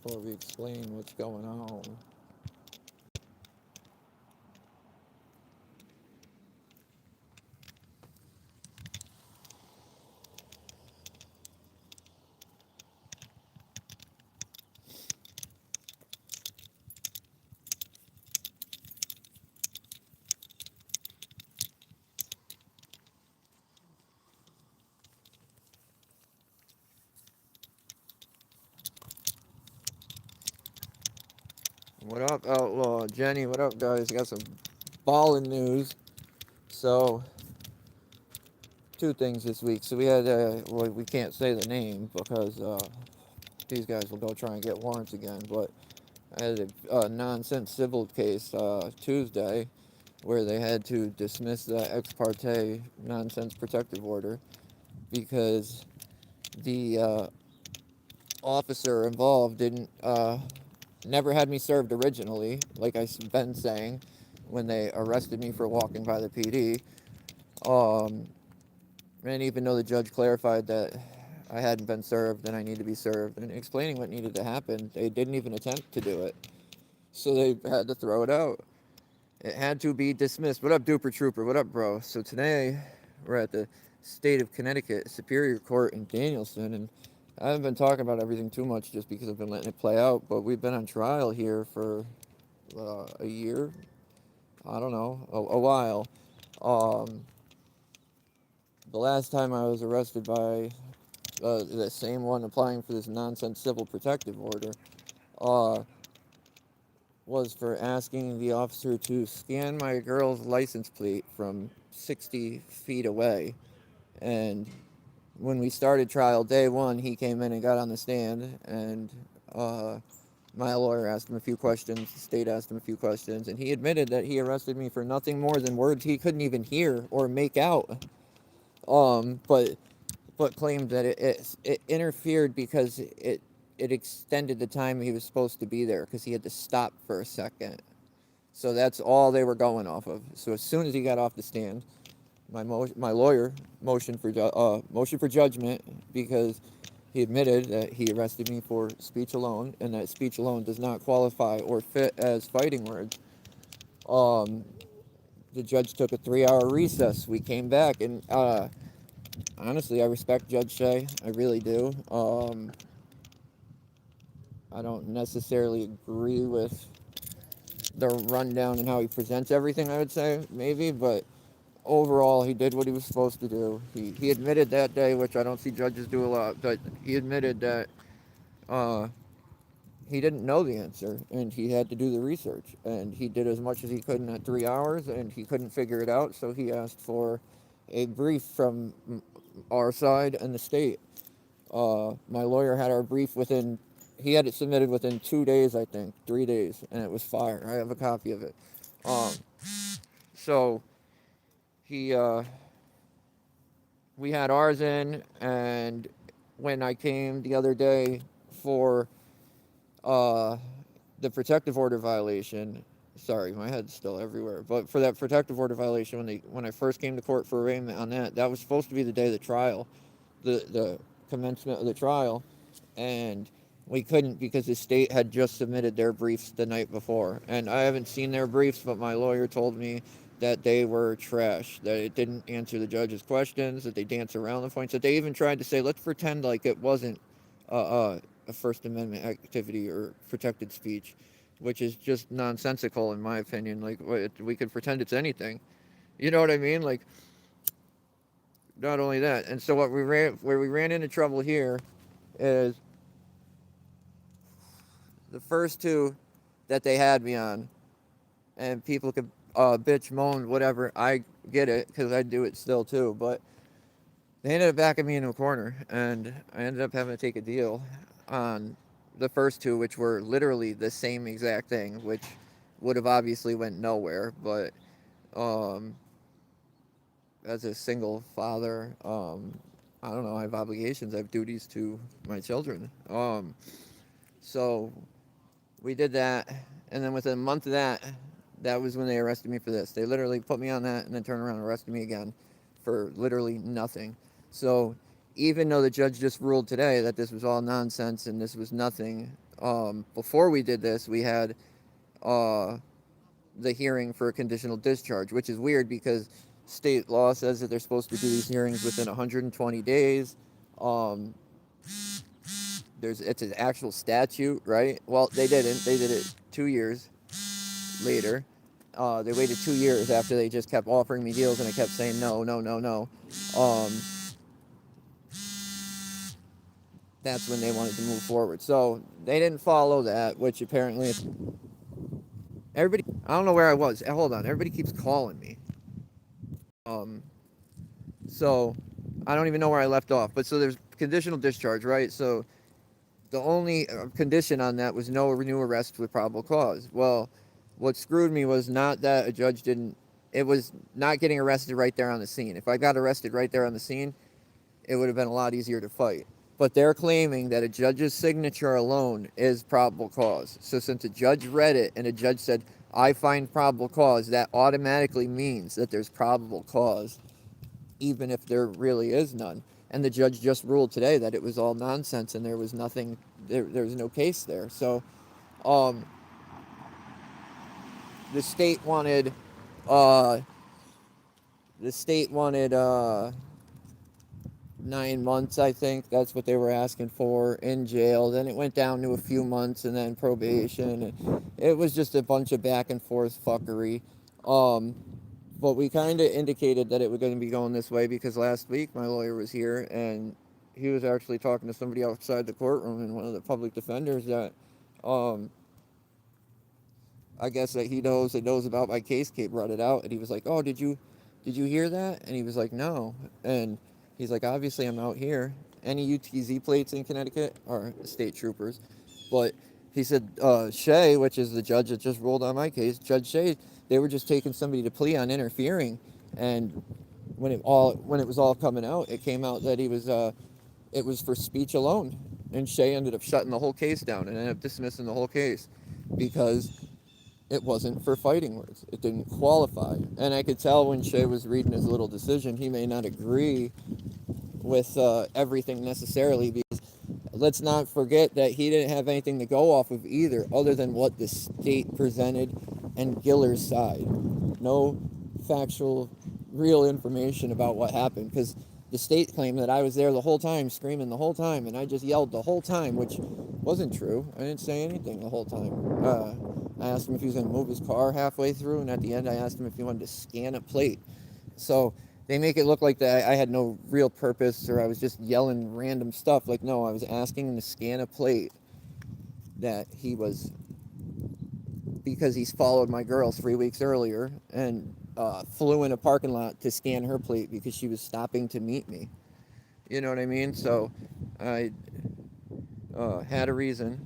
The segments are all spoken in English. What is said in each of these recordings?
before we explain what's going on. What up, Outlaw? Jenny, what up, guys? Got some ballin' news. So, two things this week. So, we had, well, we can't say the name because these guys will go try and get warrants again. But I had a nonsense civil case Tuesday where they had to dismiss the ex parte nonsense protective order because the officer involved didn't never had me served originally, like I've been saying, when they arrested me for walking by the PD. Um, and even though the judge clarified that I hadn't been served and I need to be served and explaining what needed to happen, they didn't even attempt to do it. So they had to throw it out. It had to be dismissed. What up, Duper Trooper? What up, bro? So today we're at the state of Connecticut Superior Court in Danielson, and I haven't been talking about everything too much just because I've been letting it play out. But we've been on trial here for a year. I don't know, a while. Um, the last time I was arrested by the same one applying for this nonsense civil protective order uh, was for asking the officer to scan my girl's license plate from 60 feet away. And when we started trial day one, he came in and got on the stand, and my lawyer asked him a few questions, the state asked him a few questions, and he admitted that he arrested me for nothing more than words he couldn't even hear or make out. But claimed that it interfered because it extended the time he was supposed to be there because he had to stop for a second. So that's all they were going off of. So as soon as he got off the stand, my lawyer motioned for judgment because he admitted that he arrested me for speech alone and that speech alone does not qualify or fit as fighting words. Um, the judge took a 3-hour recess. We came back, and honestly, I respect Judge Shea. I really do. I don't necessarily agree with the rundown and how he presents everything, I would say, maybe, but overall, he did what he was supposed to do. He admitted that day, which I don't see judges do a lot, but he admitted that uh, he didn't know the answer, and he had to do the research. And he did as much as he could in that 3 hours, and he couldn't figure it out, so he asked for a brief from our side and the state. My lawyer had our brief within, he had it submitted within 2 days, I think, 3 days, and it was fire. I have a copy of it. Um, so he, we had ours in, and when I came the other day for uh, the protective order violation, sorry, my head's still everywhere, but for that protective order violation, when I first came to court for arraignment on that, that was supposed to be the day of the trial, the commencement of the trial, and we couldn't because the state had just submitted their briefs the night before. And I haven't seen their briefs, but my lawyer told me that they were trash, that it didn't answer the judge's questions, that they danced around the points, that they even tried to say, let's pretend like it wasn't a First Amendment activity or protected speech, which is just nonsensical in my opinion. Like, we could pretend it's anything. You know what I mean? Like, not only that. And so where we ran into trouble here is the first two that they had me on, and people could bitch, moan, whatever. I get it because I do it still too. But they ended up backing me into a corner, and I ended up having to take a deal on the first two, which were literally the same exact thing, which would have obviously went nowhere. But um, as a single father, I don't know. I have obligations. I have duties to my children. So we did that, and then within a month of that, that was when they arrested me for this. They literally put me on that and then turned around and arrested me again for literally nothing. So even though the judge just ruled today that this was all nonsense and this was nothing, before we did this, we had uh, the hearing for a conditional discharge, which is weird because state law says that they're supposed to do these hearings within 120 days. Um, it's an actual statute, right? Well, they didn't. They did it 2 years later. They waited 2 years after they just kept offering me deals, and I kept saying no, no, no, no. Um, that's when they wanted to move forward. So they didn't follow that, which apparently everybody. I don't know where I was. Hold on, everybody keeps calling me. Um, so I don't even know where I left off. But so there's conditional discharge, right? So the only condition on that was no new arrest with probable cause. Well, what screwed me was not that a judge didn't. It was not getting arrested right there on the scene. If I got arrested right there on the scene, it would have been a lot easier to fight. But they're claiming that a judge's signature alone is probable cause. So since a judge read it and a judge said, I find probable cause, that automatically means that there's probable cause, even if there really is none. And the judge just ruled today that it was all nonsense and there was nothing, there was no case there. So um, the state wanted, uh, the state wanted 9 months, I think. That's what they were asking for in jail. Then it went down to a few months and then probation. It was just a bunch of back and forth fuckery. Um, but we kind of indicated that it was going to be going this way because last week my lawyer was here and he was actually talking to somebody outside the courtroom and one of the public defenders that um, I guess that he knows about my case. Kate brought it out and he was like, "Oh, did you hear that?" And he was like, "No." And he's like, "Obviously I'm out here. Any UTZ plates in Connecticut are state troopers." But he said Shea, which is the judge that just ruled on my case, Judge Shea, they were just taking somebody to plea on interfering, and when it was all coming out, it came out that it was for speech alone, and Shea ended up shutting the whole case down and ended up dismissing the whole case because it wasn't for fighting words. It didn't qualify. And I could tell when Shea was reading his little decision, he may not agree with everything necessarily, because let's not forget that he didn't have anything to go off of either other than what the state presented and Giller's side. No factual, real information about what happened, because the state claimed that I was there the whole time, screaming the whole time, and I just yelled the whole time, which wasn't true. I didn't say anything the whole time. I asked him if he was going to move his car halfway through, and at the end I asked him if he wanted to scan a plate. So they make it look like that I had no real purpose or I was just yelling random stuff. Like, no, I was asking him to scan a plate that he was, because he's followed my girl 3 weeks earlier and flew in a parking lot to scan her plate because she was stopping to meet me. You know what I mean? So I had a reason.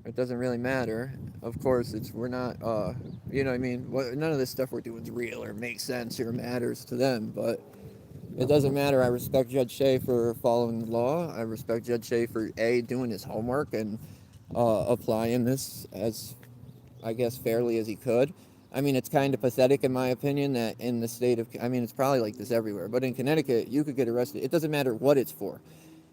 It doesn't really matter. Of course, we're not, you know what I mean? None of this stuff we're doing is real or makes sense or matters to them, but it doesn't matter. I respect Judge Shea for following the law. I respect Judge Shea for, doing his homework and applying this as, I guess, fairly as he could. I mean, it's kind of pathetic, in my opinion, that in the state of, I mean, it's probably like this everywhere, but in Connecticut, you could get arrested. It doesn't matter what it's for.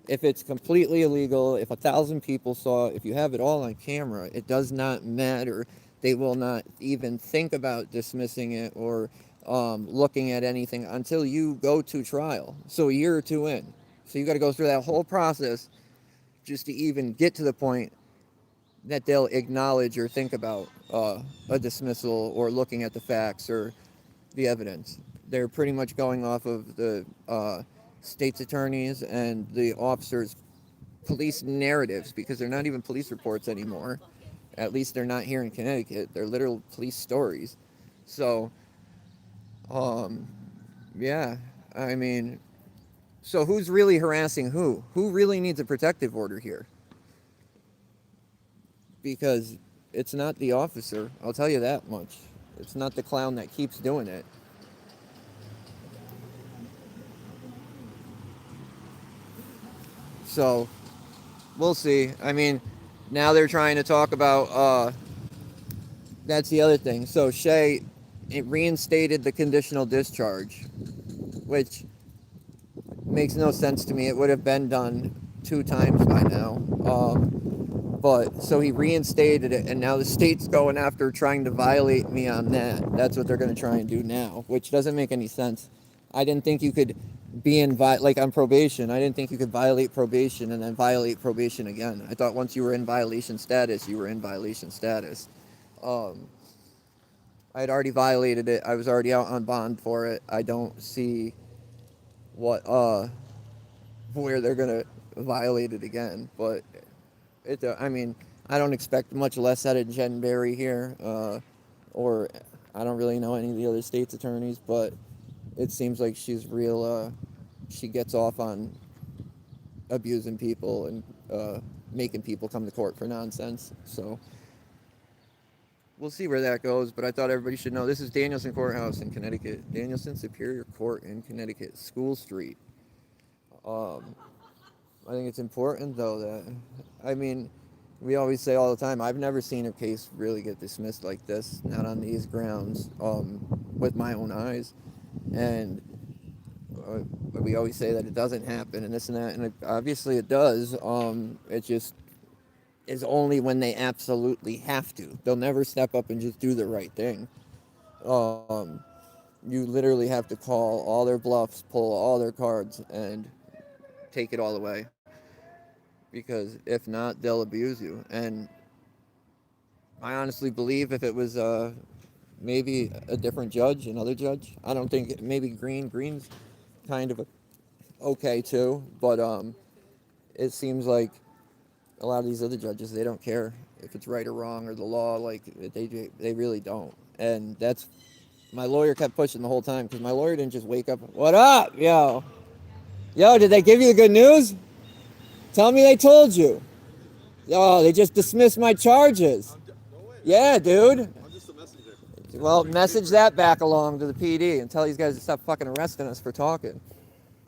If it's completely illegal, if 1,000 people saw it, if you have it all on camera, it does not matter. They will not even think about dismissing it or looking at anything until you go to trial. So a year or two in. So you got to go through that whole process just to even get to the point that they'll acknowledge or think about a dismissal or looking at the facts or the evidence. They're pretty much going off of the state's attorneys and the officers' police narratives, because they're not even police reports anymore. At least they're not here in Connecticut. They're literal police stories. So, yeah, I mean, so who's really harassing who? Who really needs a protective order here? Because it's not the officer, I'll tell you that much. It's not the clown that keeps doing it. So, we'll see. I mean, now they're trying to talk about, that's the other thing. So Shea, it reinstated the conditional discharge, which makes no sense to me. It would have been done 2 times by now. But so he reinstated it, and now the state's going after trying to violate me on that. That's what they're going to try and do now, which doesn't make any sense. I didn't think you could be in like on probation. I didn't think you could violate probation and then violate probation again. I thought once you were in violation status, you were in violation status. Um, I had already violated it. I was already out on bond for it. I don't see what where they're gonna violate it again. But it, I mean, I don't expect much less out of Jen Berry here, or I don't really know any of the other state's attorneys, but it seems like she's real. She gets off on abusing people and making people come to court for nonsense. So we'll see where that goes. But I thought everybody should know this is Danielson Courthouse in Connecticut, Danielson Superior Court in Connecticut, School Street. I think it's important though that, I mean, we always say all the time, I've never seen a case really get dismissed like this, not on these grounds, with my own eyes. And we always say that it doesn't happen and this and that, and obviously it does. It just is only when they absolutely have to. They'll never step up and just do the right thing. You literally have to call all their bluffs, pull all their cards, and take it all away. Because if not, they'll abuse you. And I honestly believe if it was maybe a different judge, another judge, I don't think maybe Green's kind of okay too, but it seems like a lot of these other judges, they don't care if it's right or wrong or the law, like they really don't. And that's my lawyer kept pushing the whole time because my lawyer didn't just wake up. What up, yo? Yo, did they give you the good news? Tell me they told you. Oh, they just dismissed my charges. Yeah, dude. I'm just a messenger. Well, message that back along to the PD and tell these guys to stop fucking arresting us for talking.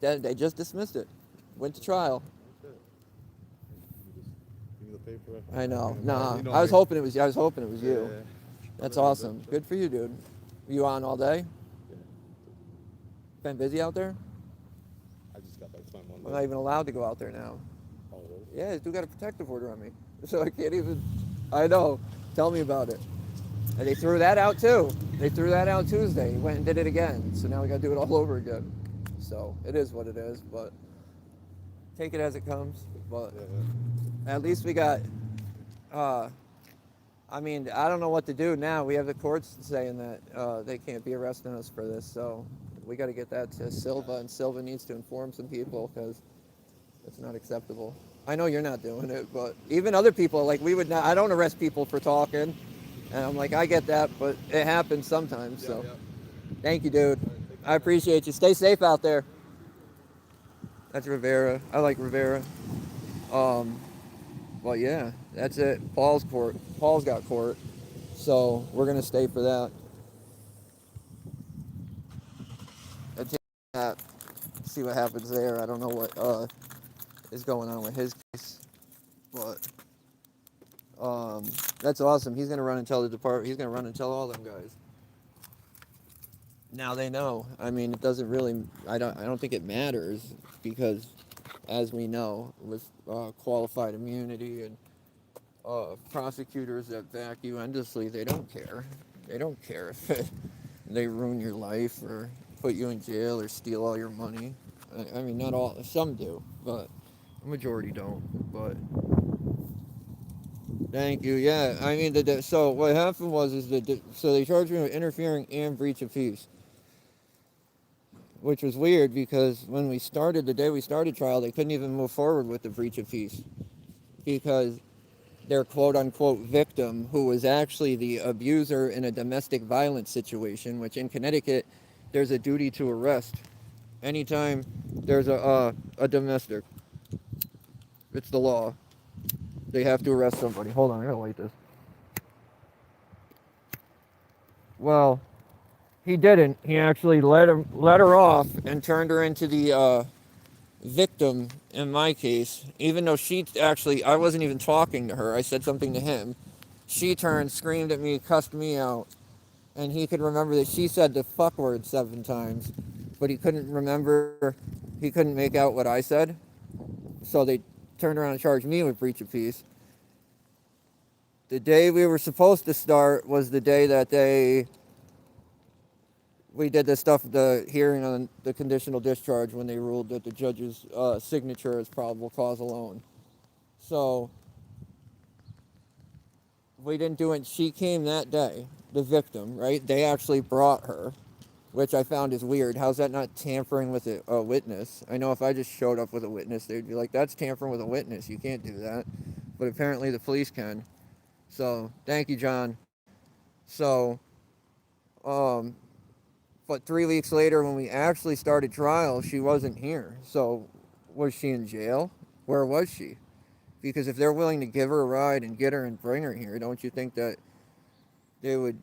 They just dismissed it. Went to trial. I know. Nah, I was hoping it was. I was hoping it was you. That's awesome. Good for you, dude. You on all day? Been busy out there? I just got back to my Monday. I'm not even allowed to go out there now. Oh, really? Yeah, dude got a protective order on me, so I can't even. I know. Tell me about it. And they threw that out too. They threw that out Tuesday. Went and did it again. So now we got to do it all over again. So it is what it is. But take it as it comes. But at least we got. I mean, I don't know what to do now. We have the courts saying that they can't be arresting us for this. So we got to get that to Silva, and Silva needs to inform some people because it's not acceptable. I know you're not doing it, but even other people, like we would not. I don't arrest people for talking, and I'm like, I get that, but it happens sometimes. So, thank you, dude. I appreciate you. Stay safe out there. That's Rivera. I like Rivera. Well, yeah, that's it. Paul's court. Paul's got court, so we're gonna stay for that. I take that. See what happens there. I don't know what is going on with his case, but that's awesome. He's gonna run and tell the department. He's gonna run and tell all them guys. Now they know. I mean, it doesn't really. I don't think it matters because, as we know, with qualified immunity and prosecutors that back you endlessly, they don't care. They don't care if they ruin your life or put you in jail or steal all your money. I mean, not all. Some do, but the majority don't. But thank you. Yeah, I mean, so what happened was so they charged me with interfering and breach of peace, which was weird because when we started, the day we started trial, they couldn't even move forward with the breach of peace because their quote-unquote victim, who was actually the abuser in a domestic violence situation, which in Connecticut, there's a duty to arrest anytime there's a domestic. It's the law. They have to arrest somebody. Hold on, I gotta light this. Well, he didn't. He actually let her off and turned her into the victim in my case, even though I wasn't even talking to her. I said something to him. She turned, screamed at me, cussed me out, and he could remember that she said the fuck word 7 times, but he couldn't make out what I said. So they turned around and charged me with breach of peace. the day we were supposed to start was the day that we did the stuff, the hearing on the conditional discharge when they ruled that the judge's signature is probable cause alone. So we didn't do it. She came that day, the victim, right? They actually brought her, which I found is weird. How's that not tampering with a witness? I know if I just showed up with a witness, they'd be like, that's tampering with a witness. You can't do that. But apparently the police can. So thank you, John. So, but 3 weeks later, when we actually started trial, she wasn't here. So was she in jail? Where was she? Because if they're willing to give her a ride and get her and bring her here, don't you think that they would,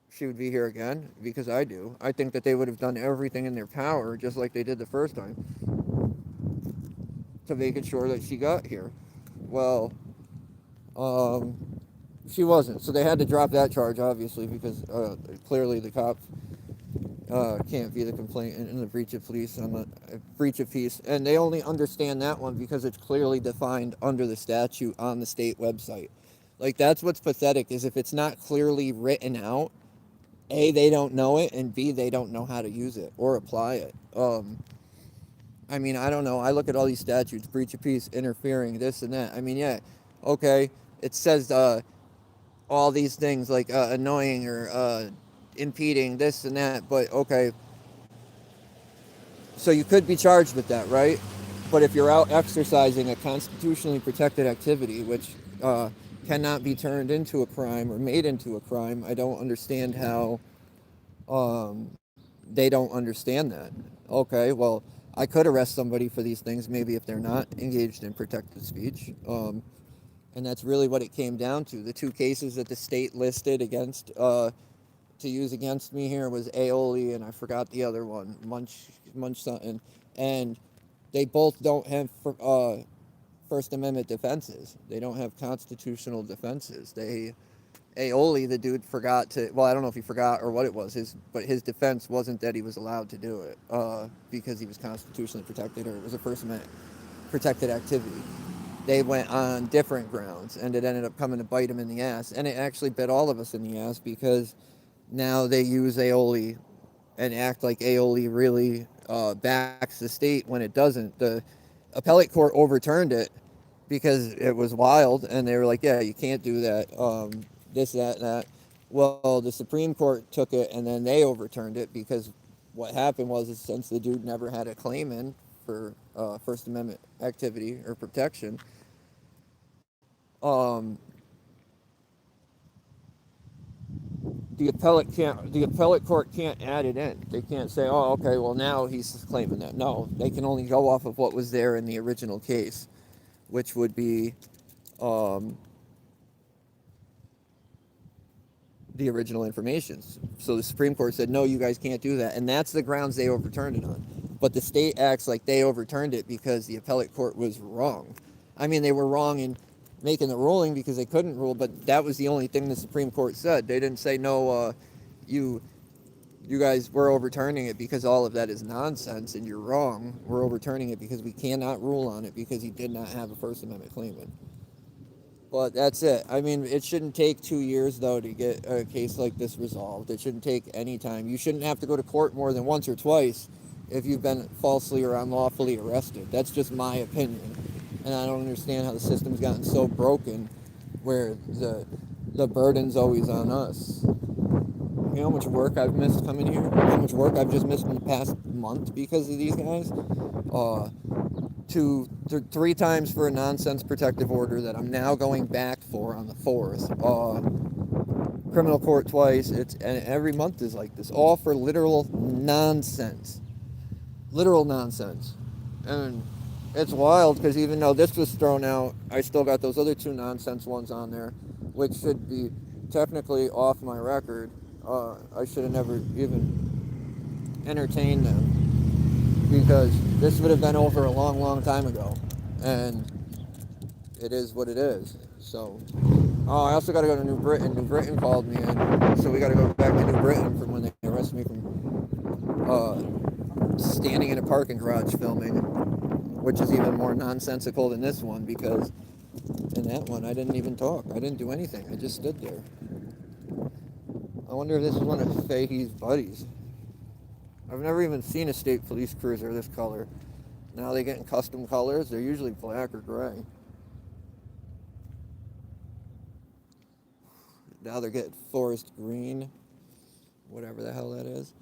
she would be here again? Because I do. I think that they would have done everything in their power, just like they did the first time, to make it sure that she got here. Well, she wasn't. So they had to drop that charge, obviously, because clearly the cop can't be the complainant in the breach of police on the breach of peace, and they only understand that one because it's clearly defined under the statute on the state website. Like, that's what's pathetic, is if it's not clearly written out, A, they don't know it, and B, they don't know how to use it or apply it. I mean, I don't know. I look at all these statutes, breach of peace, interfering, this and that. I mean, yeah, okay, it says all these things like annoying or impeding, this and that, but okay, so you could be charged with that, right? But if you're out exercising a constitutionally protected activity, which cannot be turned into a crime or made into a crime, I don't understand how they don't understand that. Okay, well, I could arrest somebody for these things, maybe if they're not engaged in protected speech. And that's really what it came down to. The two cases that the state listed against to use against me here was aioli, and I forgot the other one, munch something, and they both don't have First Amendment defenses. They don't have constitutional defenses. Aioli, the dude forgot to. Well, I don't know if he forgot or what it was. But his defense wasn't that he was allowed to do it because he was constitutionally protected or it was a First Amendment protected activity. They went on different grounds, and it ended up coming to bite him in the ass. And it actually bit all of us in the ass because now they use aioli and act like aioli really backs the state when it doesn't. The appellate court overturned it because it was wild, and they were like, yeah, you can't do that, this, that, that. Well, the Supreme Court took it, and then they overturned it because what happened was, is since the dude never had a claim in for First Amendment activity or protection, the appellate court can't add it in. They can't say, oh, okay, well, now he's claiming that. No, they can only go off of what was there in the original case, which would be the original information. So the Supreme Court said, no, you guys can't do that. And that's the grounds they overturned it on. But the state acts like they overturned it because the appellate court was wrong. I mean, they were wrong in making the ruling because they couldn't rule, but that was the only thing the Supreme Court said. They didn't say, no, you guys, we're overturning it because all of that is nonsense and you're wrong. We're overturning it because we cannot rule on it because he did not have a First Amendment claim in. But that's it. I mean, it shouldn't take 2 years, though, to get a case like this resolved. It shouldn't take any time. You shouldn't have to go to court more than once or twice if you've been falsely or unlawfully arrested. That's just my opinion. And I don't understand how the system's gotten so broken where the burden's always on us. You know how much work I've missed coming here? How much work I've just missed in the past month because of these guys? 3 times for a nonsense protective order that I'm now going back for on the 4th. Criminal court twice. And every month is like this, all for literal nonsense. Literal nonsense. And it's wild because even though this was thrown out, I still got those other 2 nonsense ones on there, which should be technically off my record. I should have never even entertained them because this would have been over a long, long time ago. And it is what it is. So, I also got to go to New Britain. New Britain called me in, so we got to go back to New Britain from when they arrested me from standing in a parking garage filming, which is even more nonsensical than this one because In that one, I didn't even talk. I didn't do anything. I just stood there. I wonder if this is one of Fahey's buddies. I've never even seen a state police cruiser this color. Now they get in custom colors. They're usually black or gray. Now they're getting forest green, whatever the hell that is.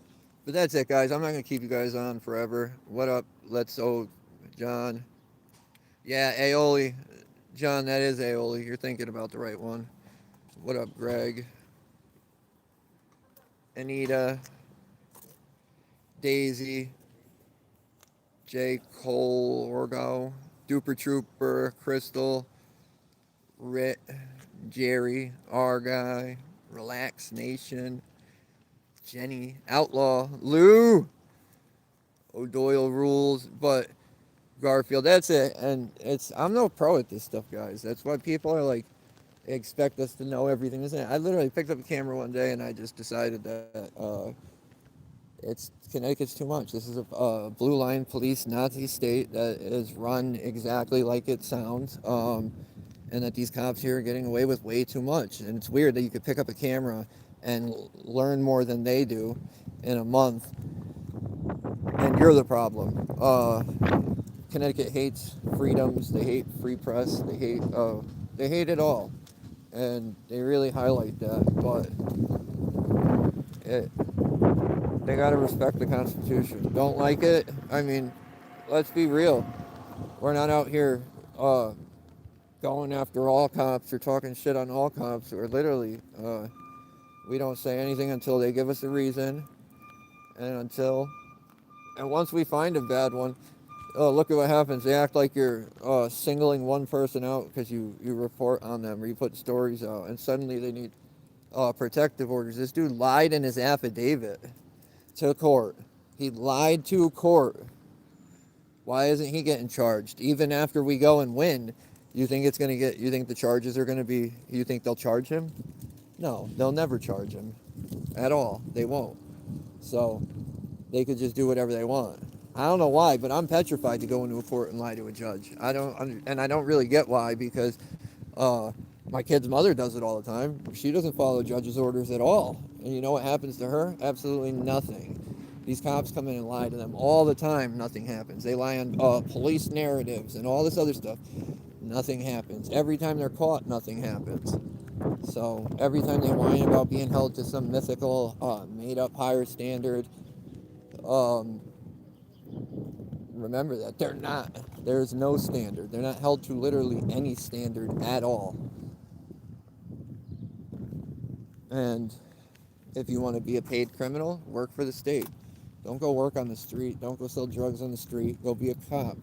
But that's it, guys. I'm not going to keep you guys on forever. What up? John. Yeah, aioli. John, that is aioli. You're thinking about the right one. What up, Greg? Anita. Daisy. J. Cole Orgo. Duper Trooper. Crystal. Rit. Jerry. R Guy. Relax Nation. Jenny. Outlaw. Lou. O'Doyle Rules. But Garfield, that's it. And I'm no pro at this stuff, guys. That's why people are like, they expect us to know everything. I literally picked up a camera one day and I just decided that Connecticut's too much. This is a blue line police Nazi state that is run exactly like it sounds, and that these cops here are getting away with way too much. And it's weird that you could pick up a camera and learn more than they do in a month, and you're the problem. Connecticut hates freedoms. They hate free press. They hate it all, and they really highlight that. But they gotta respect the Constitution. Don't like it? I mean, let's be real. We're not out here going after all cops or talking shit on all cops. Or literally, we don't say anything until they give us a reason, and once we find a bad one. Oh, look at what happens. They act like you're singling one person out because you report on them or you put stories out, and suddenly they need protective orders. This dude lied in his affidavit to court. He lied to court. Why isn't he getting charged? Even after we go and win, you think the charges are going to be, you think they'll charge him? No, they'll never charge him at all. They won't. So they could just do whatever they want. I don't know why, but I'm petrified to go into a court and lie to a judge. I don't really get why, because my kid's mother does it all the time. She doesn't follow judge's orders at all. And you know what happens to her? Absolutely nothing. These cops come in and lie to them all the time. Nothing happens. They lie on police narratives and all this other stuff. Nothing happens. Every time they're caught, nothing happens. So every time they whine about being held to some mythical, made-up higher standard, remember that they're not. There's no standard. They're not held to literally any standard at all. And if you want to be a paid criminal, work for the state. Don't go work on the street. Don't go sell drugs on the street. Go be a cop.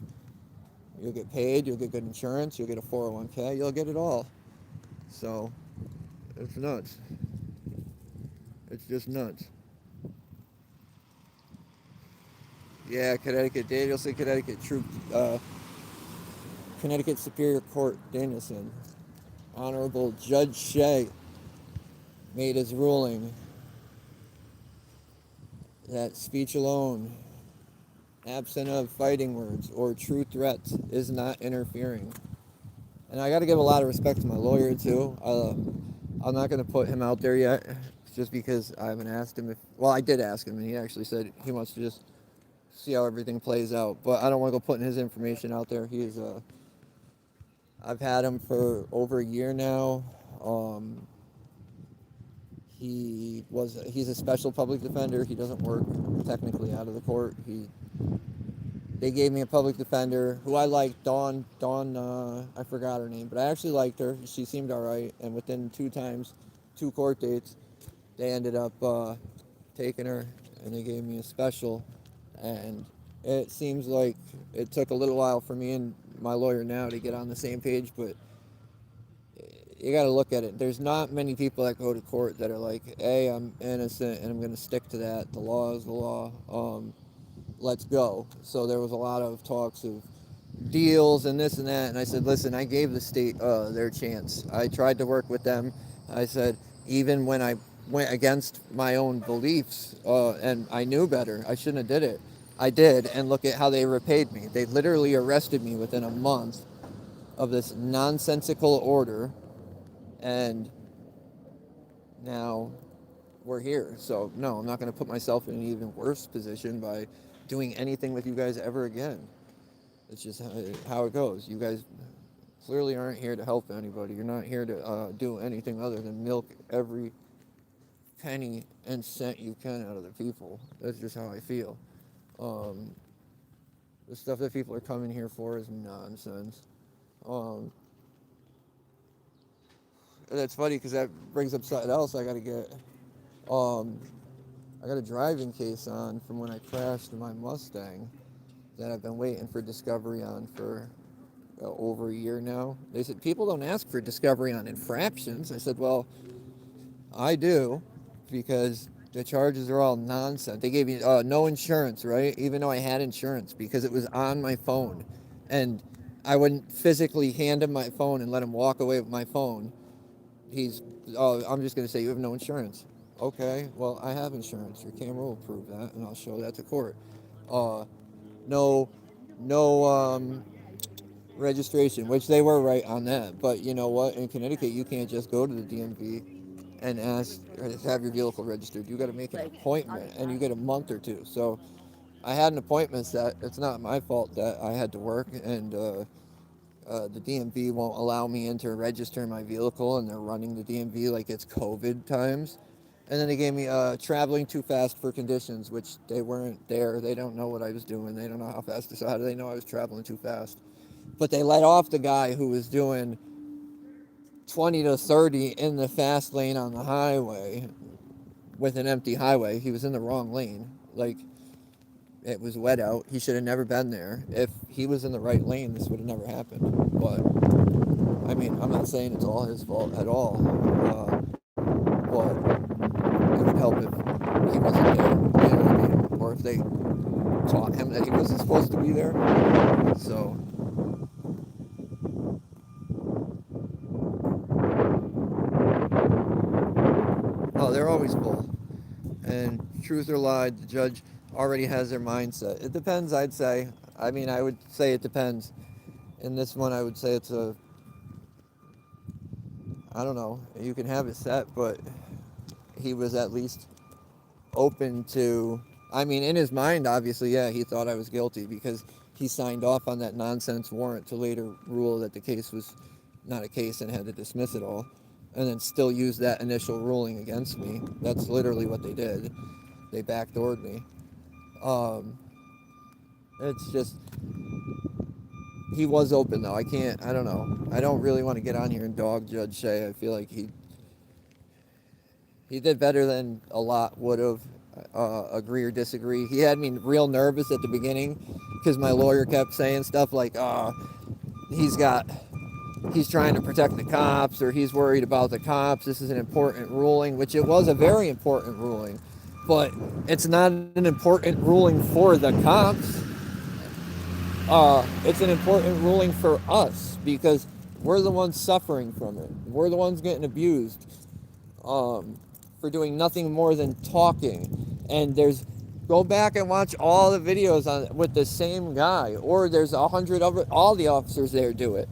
You'll get paid. You'll get good insurance. You'll get a 401k. You'll get it all. So it's nuts. It's just nuts. Yeah, Connecticut, Danielson, Connecticut, Connecticut Superior Court, Danielson. Honorable Judge Shea made his ruling that speech alone, absent of fighting words or true threats, is not interfering. And I got to give a lot of respect to my lawyer, too. I'm not going to put him out there yet, just because I haven't asked him I did ask him, and he actually said he wants to just see how everything plays out. But I don't want to go putting his information out there. I've had him for over a year now. He's a special public defender. He doesn't work technically out of the court. They gave me a public defender who I liked, Dawn, I forgot her name, but I actually liked her. She seemed all right. And within 2 court dates, they ended up taking her, and they gave me a special. And it seems like it took a little while for me and my lawyer now to get on the same page, but you got to look at it. There's not many people that go to court that are like, hey, I'm innocent and I'm going to stick to that. The law is the law. Let's go. So there was a lot of talks of deals and this and that. And I said, listen, I gave the state their chance. I tried to work with them. I said, even when I went against my own beliefs and I knew better, I shouldn't have did it. I did, and look at how they repaid me. They literally arrested me within a month of this nonsensical order, and now we're here. So no, I'm not going to put myself in an even worse position by doing anything with you guys ever again. It's just how it goes. You guys clearly aren't here to help anybody. You're not here to do anything other than milk every penny and cent you can out of the people. That's just how I feel. The stuff that people are coming here for is nonsense. That's funny because that brings up something else I got to get. I got a driving case on from when I crashed my Mustang that I've been waiting for discovery on for over a year now. They said, people don't ask for discovery on infractions. I said, well, I do, because the charges are all nonsense. They gave me no insurance, right? Even though I had insurance, because it was on my phone. And I wouldn't physically hand him my phone and let him walk away with my phone. I'm just going to say, you have no insurance. Okay, well, I have insurance. Your camera will prove that, and I'll show that to court. No registration, which they were right on that. But you know what? In Connecticut, you can't just go to the DMV and ask to have your vehicle registered. You got to make an appointment, and you get a month or two. So I had an appointment set. It's not my fault that I had to work, and the DMV won't allow me in to register my vehicle, and they're running the DMV like it's COVID times. And then they gave me traveling too fast for conditions, which they weren't there. They don't know what I was doing. They don't know how fast. So how do they know I was traveling too fast? But they let off the guy who was doing 20 to 30 in the fast lane on the highway with an empty highway. He was in the wrong lane. Like, it was wet out. He should have never been there. If he was in the right lane, this would have never happened. But, I mean, I'm not saying it's all his fault at all. But it would help if he wasn't there, you know what I mean? Or if they taught him that he wasn't supposed to be there. So, oh, they're always full. And truth or lie, the judge already has their mindset. It depends, I'd say. I mean, I would say it depends. In this one, I would say it's I don't know, you can have it set, but he was at least open to, I mean, in his mind, obviously, yeah, he thought I was guilty because he signed off on that nonsense warrant to later rule that the case was not a case and had to dismiss it all, and then still use that initial ruling against me. That's literally what they did. They backdoored me. It's just, he was open though. I don't know. I don't really want to get on here and dog Judge Shea. I feel like he did better than a lot would have. Agree or disagree. He had me real nervous at the beginning because my lawyer kept saying stuff like, he's trying to protect the cops, or he's worried about the cops. This is an important ruling, which it was a very important ruling, but it's not an important ruling for the cops. It's an important ruling for us because we're the ones suffering from it. We're the ones getting abused for doing nothing more than talking. And go back and watch all the videos with the same guy, or there's 100 of all the officers there do it.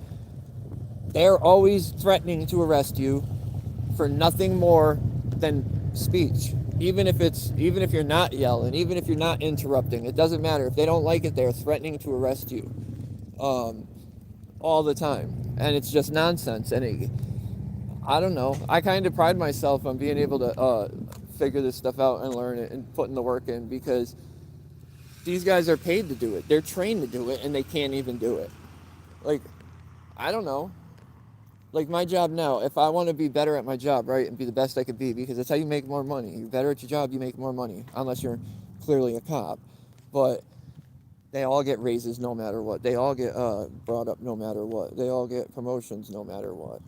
They're always threatening to arrest you for nothing more than speech. Even if you're not yelling, even if you're not interrupting, it doesn't matter. If they don't like it, they're threatening to arrest you all the time. And it's just nonsense. And I don't know. I kind of pride myself on being able to figure this stuff out and learn it and putting the work in, because these guys are paid to do it. They're trained to do it, and they can't even do it. Like, I don't know. Like my job now, if I want to be better at my job, right, and be the best I could be, because that's how you make more money. You're better at your job, you make more money, unless you're clearly a cop. But they all get raises no matter what. They all get brought up no matter what. They all get promotions no matter what.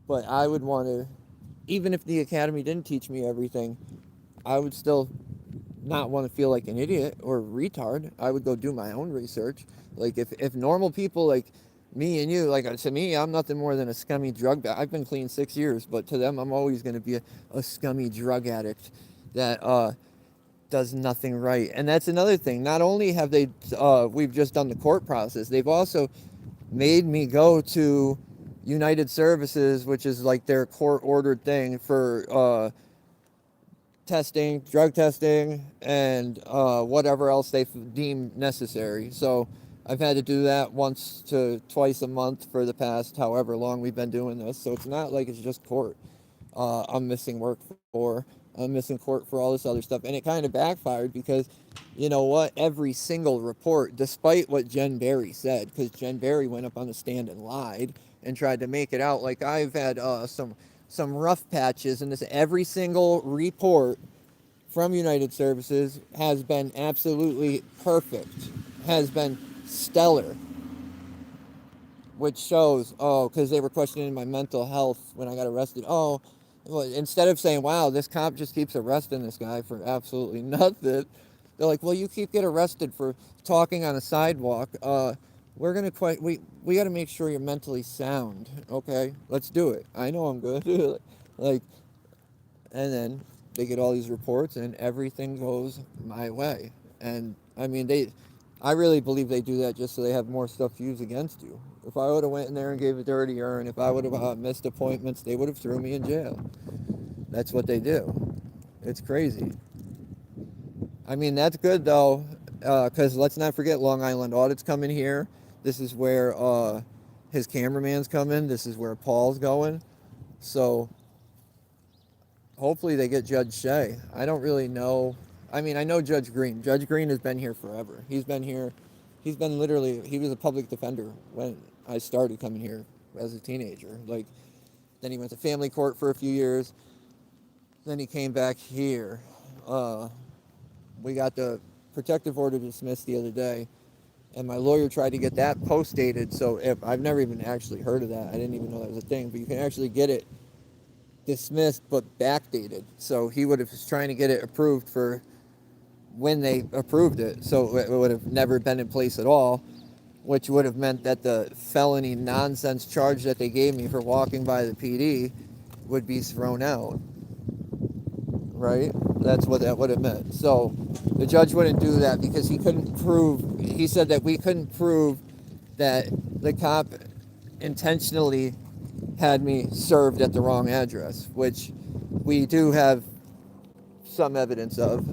But I would want to, even if the academy didn't teach me everything, I would still not want to feel like an idiot or a retard. I would go do my own research. Like if normal people like me and you, like to me, I'm nothing more than a scummy drug addict. I've been clean 6 years, but to them, I'm always going to be a scummy drug addict that does nothing right. And that's another thing. Not only have they, we've just done the court process, they've also made me go to United Services, which is like their court ordered thing for testing, drug testing, and whatever else they deem necessary. So I've had to do that once to twice a month for the past however long we've been doing this. So it's not like it's just court. I'm missing work for. I'm missing court for all this other stuff. And it kind of backfired because, you know what? Every single report, despite what Jen Berry said, because Jen Berry went up on the stand and lied and tried to make it out like I've had some rough patches, and this every single report from United Services has been absolutely perfect, has been stellar, which shows, because they were questioning my mental health when I got arrested. Well, instead of saying, wow, this cop just keeps arresting this guy for absolutely nothing, they're like, well, you keep getting arrested for talking on a sidewalk. We're going to we got to make sure you're mentally sound. Okay, let's do it. I know I'm good. Like, and then they get all these reports and everything goes my way. And I mean, I really believe they do that just so they have more stuff to use against you. If I would have went in there and gave a dirty urn, if I would have missed appointments, they would have threw me in jail. That's what they do. It's crazy. I mean, that's good though, because let's not forget Long Island Audit's coming here. This is where his cameraman's coming. This is where Paul's going. So hopefully they get Judge Shea. I don't really know. I mean, I know Judge Green. Judge Green has been here forever. He's been here. He's been literally, he was a public defender when I started coming here as a teenager. Like, then he went to family court for a few years. Then he came back here. We got the protective order dismissed the other day, and my lawyer tried to get that post dated. So if I've never even actually heard of that. I didn't even know that was a thing. But you can actually get it dismissed but backdated. So he would have was trying to get it approved for when they approved it. So it would have never been in place at all, which would have meant that the felony nonsense charge that they gave me for walking by the PD would be thrown out. Right? That's what that would have meant. So the judge wouldn't do that because he couldn't prove, he said that we couldn't prove that the cop intentionally had me served at the wrong address, which we do have some evidence of.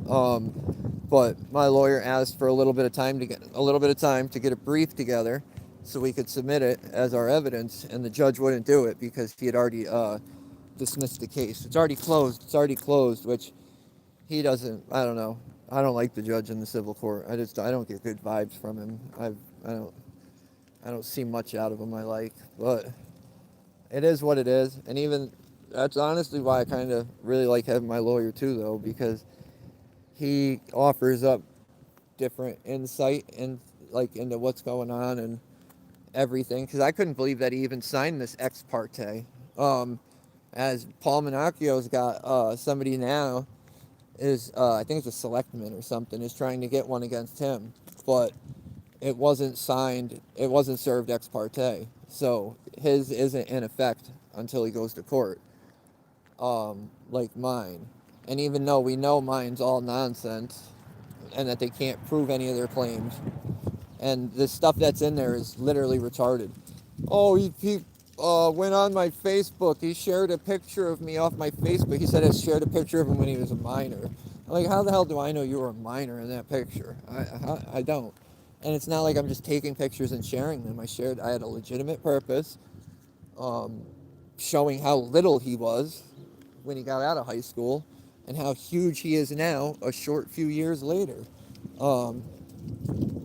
But my lawyer asked for a little bit of time to get a brief together so we could submit it as our evidence, and the judge wouldn't do it because he had already dismissed the case. It's already closed, which he doesn't. I don't know. I don't like the judge in the civil court. I don't get good vibes from him. I don't see much out of him I like, but it is what it is. And even that's honestly why I kind of really like having my lawyer too, though, because he offers up different insight and into what's going on and everything. Because I couldn't believe that he even signed this ex parte. As Paul Menacchio's got somebody now is I think it's a selectman or something is trying to get one against him, but it wasn't signed. It wasn't served ex parte, so his isn't in effect until he goes to court. Like mine, and even though we know mine's all nonsense, and that they can't prove any of their claims, and the stuff that's in there is literally retarded. Oh, he went on my Facebook. He shared a picture of me off my Facebook. He said I shared a picture of him when he was a minor. I'm like, how the hell do I know you were a minor in that picture? I don't. And it's not like I'm just taking pictures and sharing them. I had a legitimate purpose, showing how little he was when he got out of high school and how huge he is now a short few years later.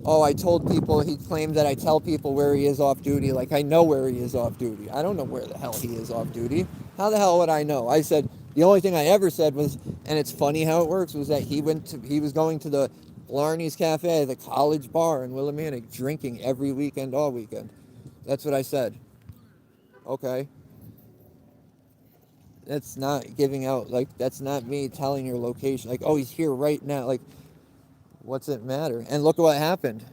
I told people, he claimed that I tell people where he is off duty. Like, I know where he is off duty. I don't know where the hell he is off duty. How the hell would I know? I said, the only thing I ever said was, and it's funny how it works, was that he was going to the Blarney's Cafe, the college bar in Willimantic, drinking every weekend, all weekend. That's what I said. Okay. That's not giving out, that's not me telling your location. Like, oh, he's here right now. Like, what's it matter? And look at what happened.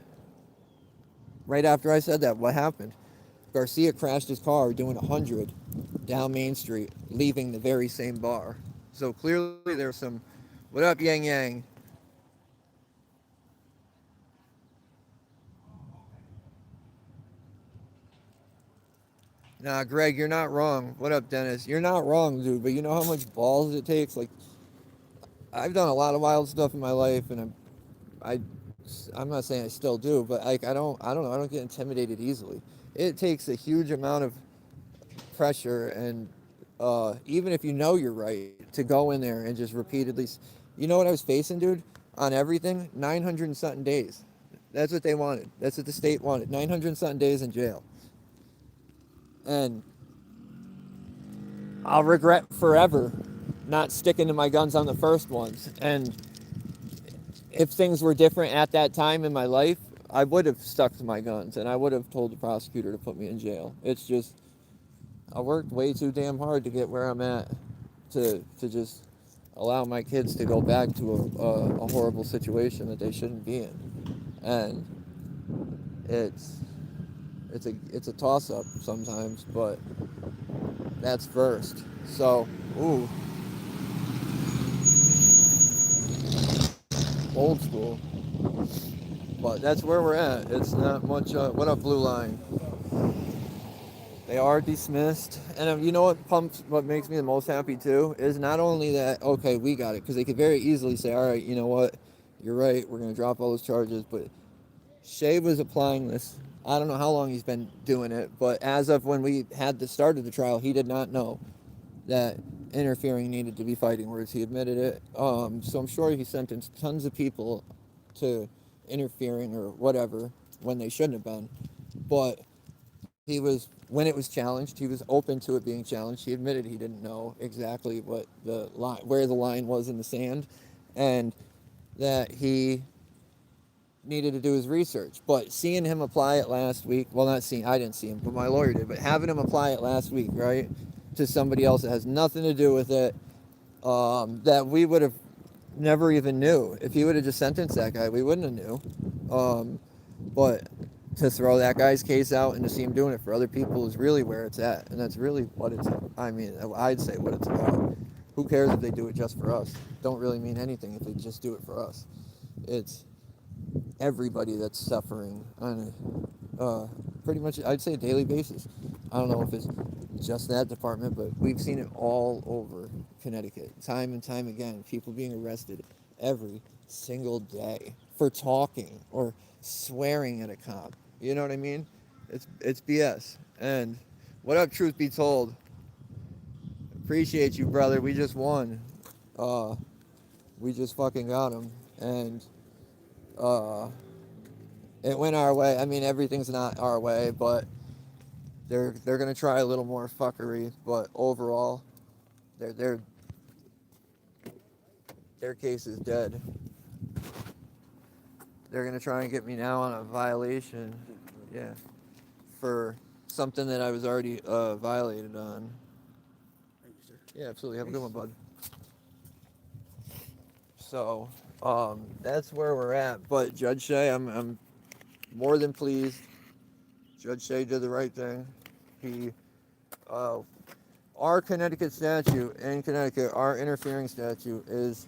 Right after I said that, what happened? Garcia crashed his car doing 100 down Main Street, leaving the very same bar. So clearly there's some, what up, Yang Yang? Nah, Greg, you're not wrong. What up, Dennis? You're not wrong, dude. But you know how much balls it takes? Like, I've done a lot of wild stuff in my life, and I, I'm not saying I still do, but like, I don't know. I don't get intimidated easily. It takes a huge amount of pressure, and even if you know you're right, to go in there and just repeatedly, you know what I was facing, dude? On everything, 900 and something days. That's what they wanted. That's what the state wanted. 900 and something days in jail. And I'll regret forever not sticking to my guns on the first ones. And if things were different at that time in my life, I would have stuck to my guns and I would have told the prosecutor to put me in jail. It's just, I worked way too damn hard to get where I'm at to just allow my kids to go back to a horrible situation that they shouldn't be in. And it's it's a toss up sometimes, but that's first. So, ooh, old school. But that's where we're at. It's not much. What up, Blue Line? They are dismissed, and you know what pumps? What makes me the most happy too is not only that. Okay, we got it, because they could very easily say, "All right, you know what? You're right. We're gonna drop all those charges." But Shay was applying this. I don't know how long he's been doing it, but as of when we had the start of the trial, he did not know that interfering needed to be fighting words. He admitted it. So I'm sure he sentenced tons of people to interfering or whatever when they shouldn't have been. But he was, when it was challenged, he was open to it being challenged. He admitted he didn't know exactly what the line, where the line was in the sand, and that he needed to do his research. But seeing him apply it last week, well, not seeing, I didn't see him, but my lawyer did, but having him apply it last week, right, to somebody else that has nothing to do with it, that we would have never even knew. If he would have just sentenced that guy, we wouldn't have knew. But to throw that guy's case out and to see him doing it for other people is really where it's at. And that's really what it's, I mean, I'd say what it's about. Who cares if they do it just for us? Don't really mean anything if they just do it for us. It's everybody that's suffering on pretty much, I'd say, a daily basis. I don't know if it's just that department, but we've seen it all over Connecticut, time and time again. People being arrested every single day for talking or swearing at a cop. You know what I mean? It's BS. And what up, truth be told? Appreciate you, brother. We just won. Uh, we just fucking got him, and uh, it went our way. I mean, everything's not our way, but they're gonna try a little more fuckery. But overall, their their their case is dead. They're gonna try and get me now on a violation, yeah, for something that I was already violated on. Thank you, sir. Yeah, absolutely. Have a good one, bud. So, that's where we're at. But Judge Shea, I'm more than pleased. Judge Shea did the right thing. He, uh, our Connecticut statute in Connecticut, our interfering statute is,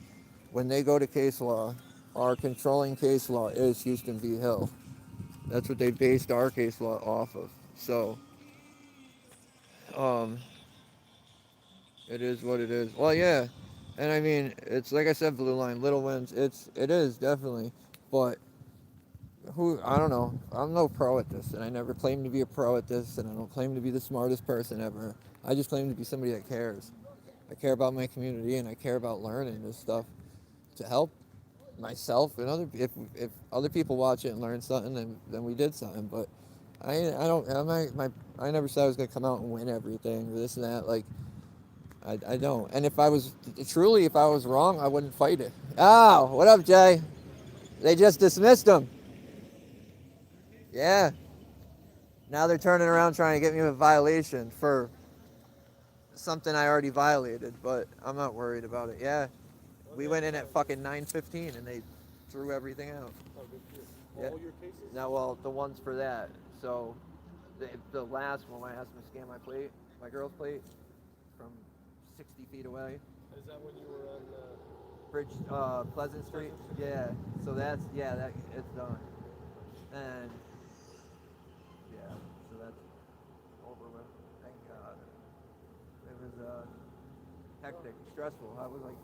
when they go to case law, our controlling case law is Houston v. Hill. That's what they based our case law off of. So, um, it is what it is. Well, yeah, and I mean, it's like I said, Blue Line, little wins. It is definitely, but who, I don't know. I'm no pro at this, and I never claimed to be a pro at this, and I don't claim to be the smartest person ever. I just claim to be somebody that cares. I care about my community, and I care about learning this stuff to help myself and other. If other people watch it and learn something, then we did something. But I don't. I never said I was gonna come out and win everything or this and that. Like, I don't. And if I was truly, if I was wrong, I wouldn't fight it. Oh, what up, Jay? They just dismissed him. Yeah. Now they're turning around trying to get me a violation for something I already violated, but I'm not worried about it. Yeah. We went in at fucking 9:15 and they threw everything out. Oh, good for you. Yeah. All your cases? Now, well, the ones for that. So the last one, when I asked them to scan my plate, my girl's plate, from 60 feet away, Is that when you were on Bridge, Pleasant Street. Yeah. So that's, yeah, that it's done. And yeah, so that's over with. hectic, stressful. I was like,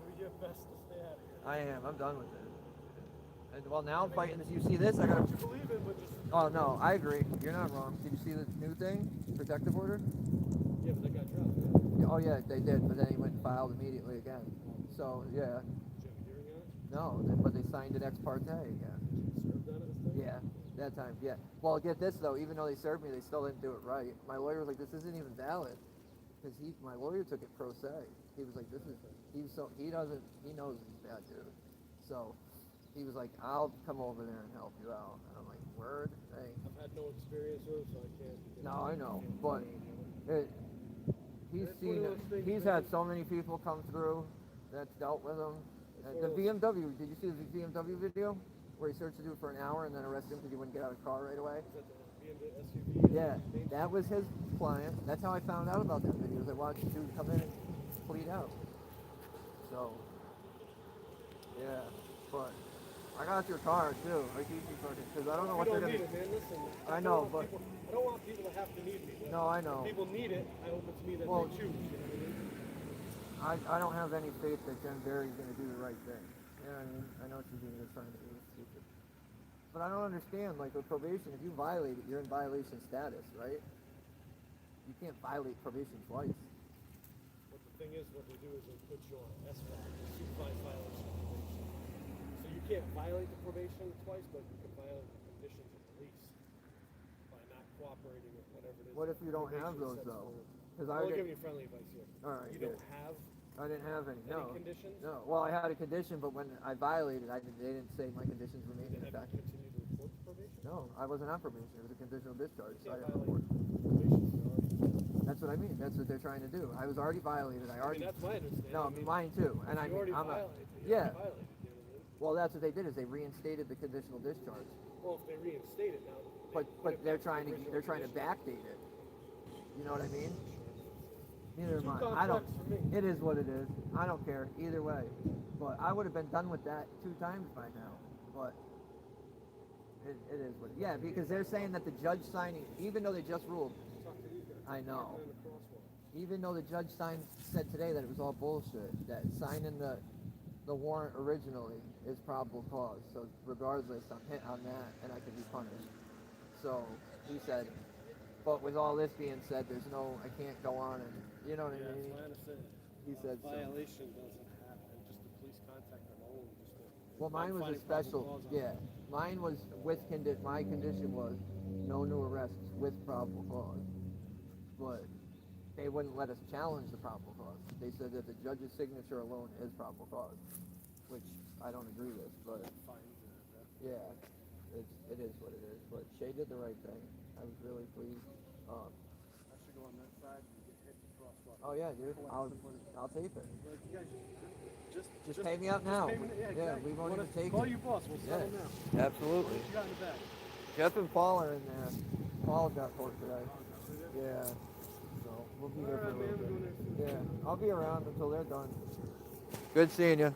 Do your best to stay out of here. I am. I'm done with it. And well, now I'm fighting this. You see this? I got. You believe it, but just. Oh no, I agree. You're not wrong. Did you see the new thing? Protective order? Yeah, but that got dropped. Right? Oh yeah, they did, but then he went and filed immediately again. So yeah, Did you have a hearing on it? no, but they signed it ex parte again. Did you serve on it this time? Yeah, that time, yeah. Well, get this though, even though they served me, they still didn't do it right. My lawyer was like, "This isn't even valid," because my lawyer took it pro se. He was like, "This is," he knows he's bad, dude. So he was like, "I'll come over there and help you out," and I'm like, "Word, thanks." I've had no experience with it, so I can't. No, I know, but he's It's seen one it. of those things, He's man. had so many people come through that's dealt with him. It's The one of those- BMW, did you see the BMW video where he searched the dude for an hour and then arrested him because he wouldn't get out of the car right away? Is that the BMW SUV? Yeah, that was his client. That's how I found out about that video. I watched the dude come in and plead out. So, yeah, but I got your car too. Like because I don't know what You they're don't gonna. need it, man. Listen. I know, but I don't want people to have to need me. Man. no, I know. If people need it, I hope it's me that Well, they choose. You know what I mean? I don't have any faith that Jen Berry's gonna do the right thing. You know what I mean? I know she's either trying to be stupid. But I don't understand, like with probation, if you violate it, you're in violation status, right? You can't violate probation twice. But the thing is, what they do is they put you on SVAC, supervised violation of probation. So you can't violate the probation twice, but you can violate the conditions of release by not cooperating with whatever it is. What if you don't probation have those sets though? forward. Because I'll I give didn't, you friendly advice here. All right, You good. don't have I didn't have any. any No. conditions. No. Well, I had a condition, but when I violated, they didn't say my conditions remained Then in have effect. you continued to report the probation? No, I wasn't on probation. It was a conditional discharge, You so I can't didn't report. violate probation. You're already. That's what I mean. That's what they're trying to do. I was already violated. I I mean, already. that's my understanding. No, I mean, mine too. And you I mean, already I'm not. violated. You Yeah. already violated, you know what I mean? Well, that's what they did is they reinstated the conditional discharge. Well, if they reinstate it now. But what if they're that's trying to the original they're trying to condition? backdate it. You know what I mean? Neither Too am I. I don't. complex for me. It is what it is. I don't care either way. But I would have been done with that 2 times by now. But it is what. Yeah, because they're saying that the judge signing, even though they just ruled, Talk to these guys. I know. They're in the crosswalk. even though the judge said today that it was all bullshit, that signing the warrant originally is probable cause. So regardless, I'm hit on that and I can be punished. So he said, but with all this being said, I can't go on and, you know what I mean? That's my understanding. He said so. Violation doesn't happen. Just the police contact alone. Well, mine was a special, yeah. Mine was with my condition was no new arrests with probable cause. But they wouldn't let us challenge the probable cause. They said that the judge's signature alone is probable cause, which I don't agree with, but yeah, it is what it is. But Shay did the right thing. I was really pleased. I should go on that side and get hit the crosswalk. Oh yeah, dude. I'll tape it. Like, you guys, Just pay me out now. pay me- yeah, exactly. We won't even take Call it. your boss. We'll settle now. Absolutely. What you got in the bag? Jeff and Paul are in there. Paul got court today. Yeah. So we'll be there for a Alright, little man, we're bit. going Yeah. I'll be around until they're done. Good seeing you.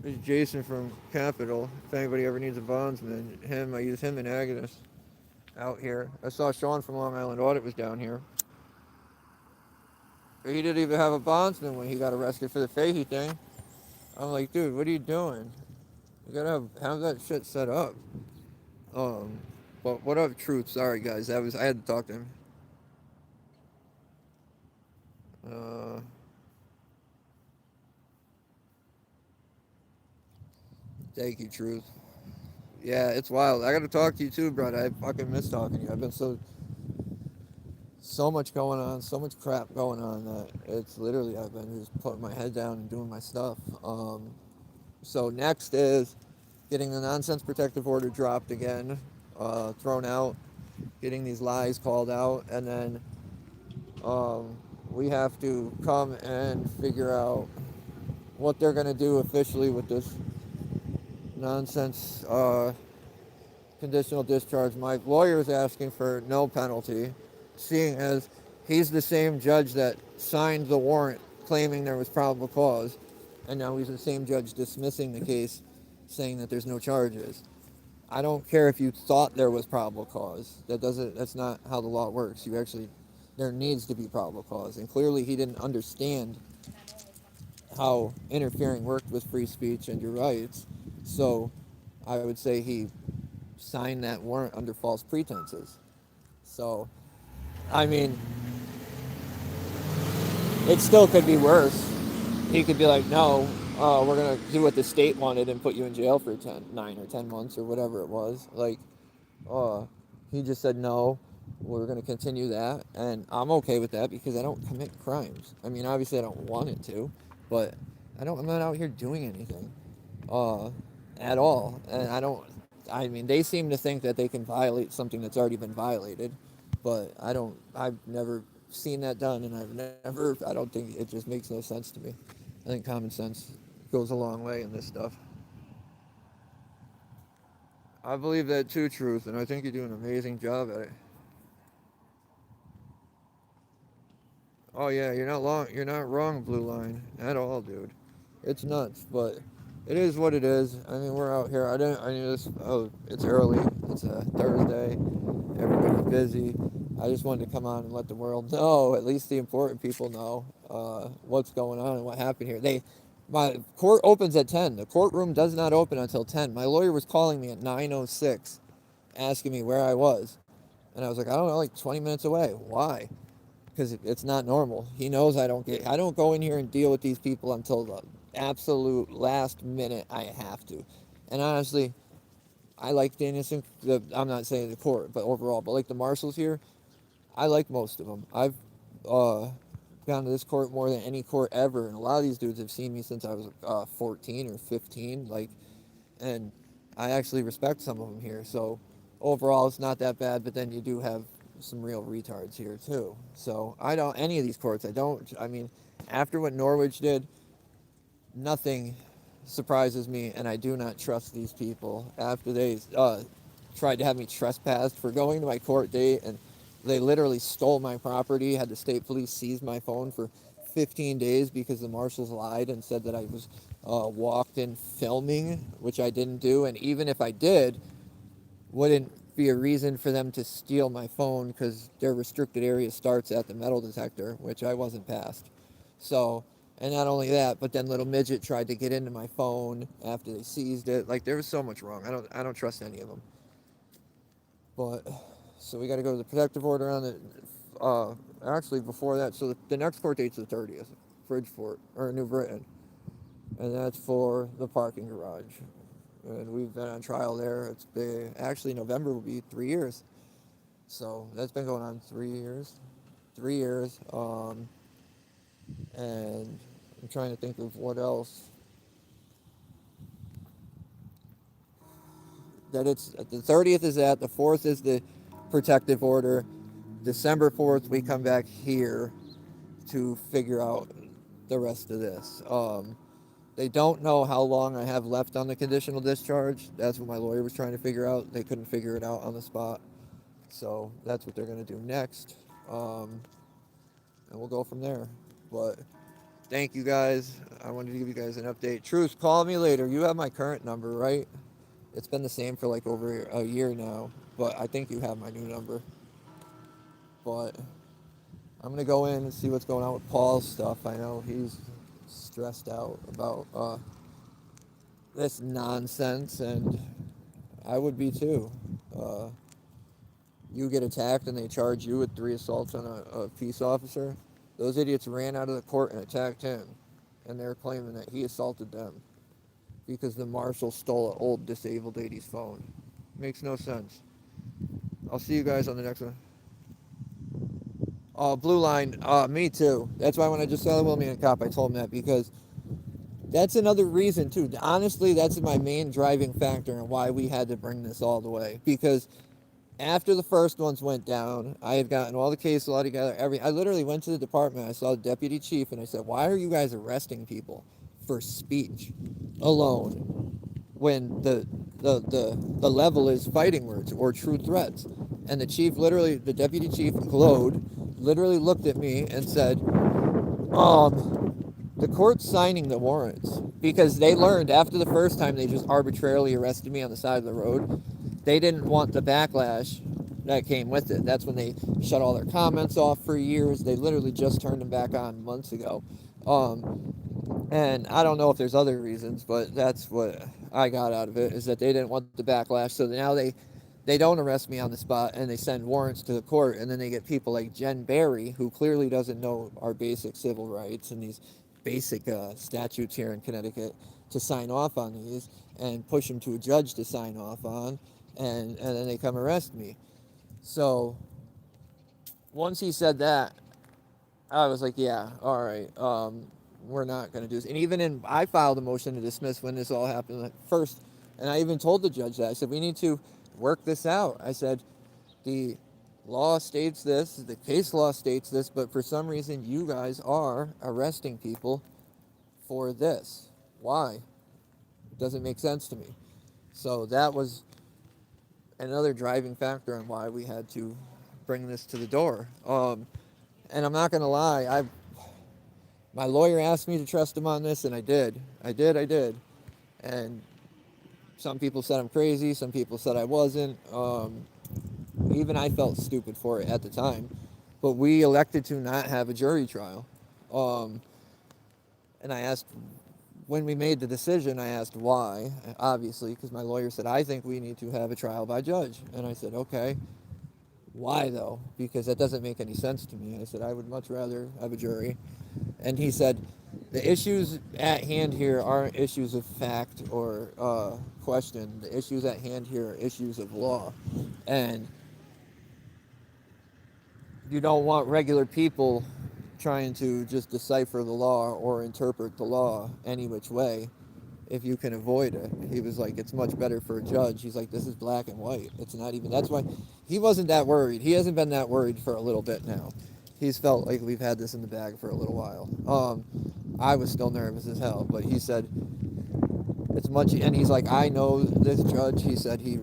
This is Jason from Capitol. If anybody ever needs a bondsman, I use him and Agnes out here. I saw Sean from Long Island Audit was down here. He didn't even have a bondsman when he got arrested for the Fahey thing. I'm like, dude, what are you doing? You gotta have that shit set up. But what up, Truth? Sorry, guys. I had to talk to him. Thank you, Truth. Yeah, it's wild. I gotta talk to you too, brother. I fucking miss talking to you. I've been so much going on, so much crap going on that it's literally I've been just putting my head down and doing my stuff. So next is getting the nonsense protective order dropped again, thrown out, getting these lies called out, and then we have to come and figure out what they're gonna do officially with this nonsense conditional discharge. My lawyer is asking for no penalty, seeing as he's the same judge that signed the warrant claiming there was probable cause, and now he's the same judge dismissing the case saying that there's no charges. I don't care if you thought there was probable cause. That's not how the law works. The there needs to be probable cause. And clearly he didn't understand how interfering worked with free speech and your rights. So I would say he signed that warrant under false pretenses. So, I mean, it still could be worse. He could be like, no, we're going to do what the state wanted and put you in jail for 9 or 10 months or whatever it was. Like, he just said, no, we're going to continue that. And I'm okay with that because I don't commit crimes. I mean, obviously I don't want it to, but I'm not out here doing anything at all. And I mean, they seem to think that they can violate something that's already been violated, but I've never seen that done, and I don't think, it just makes no sense to me. I think common sense goes a long way in this stuff. I believe that too, Truth, and I think you do an amazing job at it. Oh yeah, you're not wrong, Blue Line, at all, dude. It's nuts, but it is what it is. I mean, we're out here. It's early. It's a Thursday. Everybody's busy. I just wanted to come on and let the world know, at least the important people know, what's going on and what happened here. My court opens at 10. The courtroom does not open until 10. My lawyer was calling me at 9:06, asking me where I was. And I was like, I don't know, like 20 minutes away. Why? Because it's not normal. He knows I don't go in here and deal with these people until the absolute last minute I have to. And honestly, I like I'm not saying the court, but overall, but like the marshals here, I like most of them. I've gone to this court more than any court ever, and a lot of these dudes have seen me since I was 14 or 15, and I actually respect some of them here. So overall, it's not that bad, but then you do have some real retards here too. So any of these courts, I mean, after what Norwich did, nothing surprises me, and I do not trust these people. After they tried to have me trespassed for going to my court date, and they literally stole my property, had the state police seize my phone for 15 days because the marshals lied and said that I was walked in filming, which I didn't do, and even if I did, wouldn't be a reason for them to steal my phone because their restricted area starts at the metal detector, which I wasn't past. So, and not only that, but then little midget tried to get into my phone after they seized it. Like, there was so much wrong. I don't trust any of them. But so we got to go to the protective order on it. Actually, before that, so the next court date's the 30th, Bridgeport or New Britain, and that's for the parking garage. And we've been on trial there. Actually, November will be 3 years. So that's been going on 3 years. 3 years. And I'm trying to think of what else. That it's the 30th is that, the 4th is the protective order. December 4th, we come back here to figure out the rest of this. They don't know how long I have left on the conditional discharge. That's what my lawyer was trying to figure out. They couldn't figure it out on the spot. So that's what they're going to do next. And we'll go from there. But thank you guys. I wanted to give you guys an update. Truth, call me later. You have my current number, right? It's been the same for like over a year now. But I think you have my new number. But I'm going to go in and see what's going on with Paul's stuff. I know he's stressed out about this nonsense, and I would be too. You get attacked and they charge you with 3 assaults on a peace officer. Those idiots ran out of the court and attacked him, and they're claiming that he assaulted them because the marshal stole an old disabled lady's phone. Makes no sense. I'll see you guys on the next one. Blue Line, me too. That's why when I just saw the Wilmington cop, I told him that, because that's another reason too. Honestly, that's my main driving factor in why we had to bring this all the way. Because after the first ones went down, I had gotten all the case law together. I literally went to the department. I saw the deputy chief, and I said, "Why are you guys arresting people for speech alone when the level is fighting words or true threats?" And the chief, literally, the deputy chief, glowed, literally looked at me and said, the court's signing the warrants, because they learned after the first time they just arbitrarily arrested me on the side of the road. They didn't want the backlash that came with it. That's when they shut all their comments off for years. They literally just turned them back on months ago. And I don't know if there's other reasons, but that's what I got out of it, is that they didn't want the backlash. So now they don't arrest me on the spot, and they send warrants to the court, and then they get people like Jen Barry, who clearly doesn't know our basic civil rights and these basic statutes here in Connecticut, to sign off on these and push them to a judge to sign off on, and then they come arrest me. So once he said that, I was like, yeah, all right, we're not going to do this. And even I filed a motion to dismiss when this all happened at first, and I even told the judge that. I said, we need to work this out. I said, the law states this, the case law states this, but for some reason you guys are arresting people for this. Why? It doesn't make sense to me. So that was another driving factor on why we had to bring this to the door. And I'm not going to lie, my lawyer asked me to trust him on this, and I did. I did. And some people said I'm crazy. Some people said I wasn't. Even I felt stupid for it at the time. But we elected to not have a jury trial. And I asked, when we made the decision, I asked why, obviously, because my lawyer said, I think we need to have a trial by judge. And I said, okay. Why, though? Because that doesn't make any sense to me. I said, I would much rather have a jury. And he said, the issues at hand here aren't issues of fact or question. The issues at hand here are issues of law. And you don't want regular people trying to just decipher the law or interpret the law any which way if you can avoid it. He was like, it's much better for a judge. He's like, this is black and white. It's not even, that's why he wasn't that worried. He hasn't been that worried for a little bit now. He's felt like we've had this in the bag for a little while. I was still nervous as hell, but he said, it's much, and he's like, I know this judge. He said he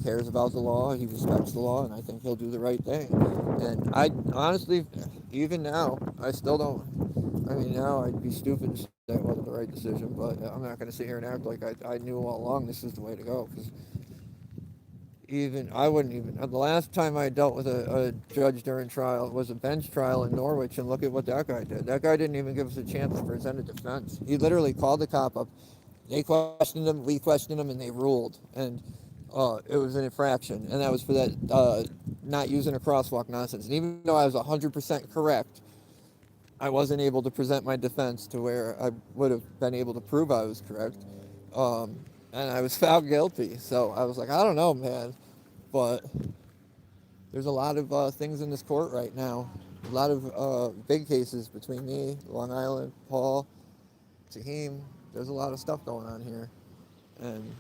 cares about the law, he respects the law, and I think he'll do the right thing. And I honestly, even now, I still don't. I mean, now I'd be stupid to say it wasn't the right decision, but I'm not going to sit here and act like I knew all along this is the way to go. Because I wouldn't even. The last time I dealt with a judge during trial was a bench trial in Norwich, and look at what that guy did. That guy didn't even give us a chance to present a defense. He literally called the cop up. They questioned him, we questioned him, and they ruled. And it was an infraction, and that was for that not using a crosswalk nonsense. And even though I was 100% correct, I wasn't able to present my defense to where I would have been able to prove I was correct. And I was found guilty. So I was like, I don't know, man. But there's a lot of things in this court right now. A lot of big cases between me, Long Island, Paul, Tahim. There's a lot of stuff going on here. And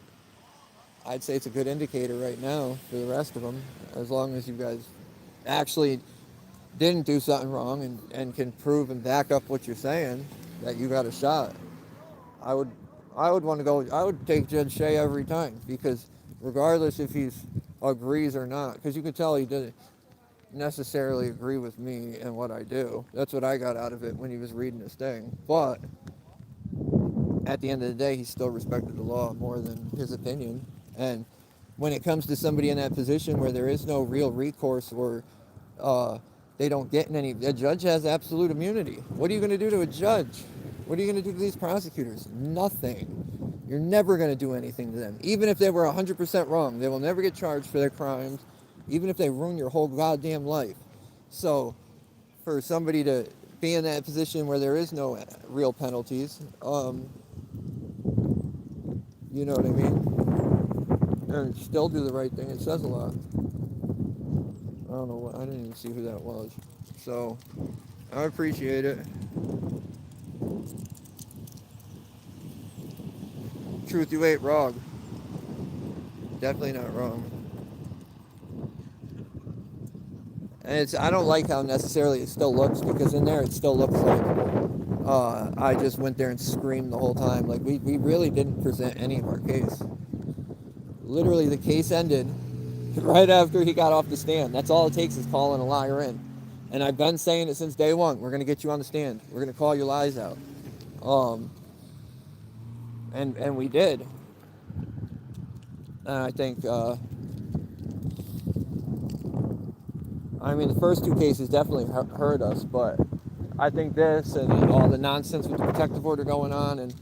I'd say it's a good indicator right now for the rest of them, as long as you guys actually didn't do something wrong and can prove and back up what you're saying, that you got a shot. I would want to go. I would take Judge Shea every time, because regardless if he agrees or not, because you can tell he didn't necessarily agree with me and what I do. That's what I got out of it when he was reading his thing. But at the end of the day, he still respected the law more than his opinion. And when it comes to somebody in that position where there is no real recourse, or they don't get in any, a judge has absolute immunity. What are you going to do to a judge? What are you going to do to these prosecutors? Nothing. You're never going to do anything to them. Even if they were 100% wrong, they will never get charged for their crimes, even if they ruin your whole goddamn life. So for somebody to be in that position where there is no real penalties, you know what I mean? And still do the right thing, it says a lot. I don't know what, I didn't even see who that was. So I appreciate it. Truth, you ain't wrong. Definitely not wrong. And I don't like how necessarily it still looks, because in there it still looks like I just went there and screamed the whole time. Like, we really didn't present any of our case. Literally, the case ended right after he got off the stand. That's all it takes, is calling a liar in. And I've been saying it since day one. We're going to get you on the stand. We're going to call your lies out. And we did. And I think I mean, the first two cases definitely hurt us, but I think this and all the nonsense with the protective order going on and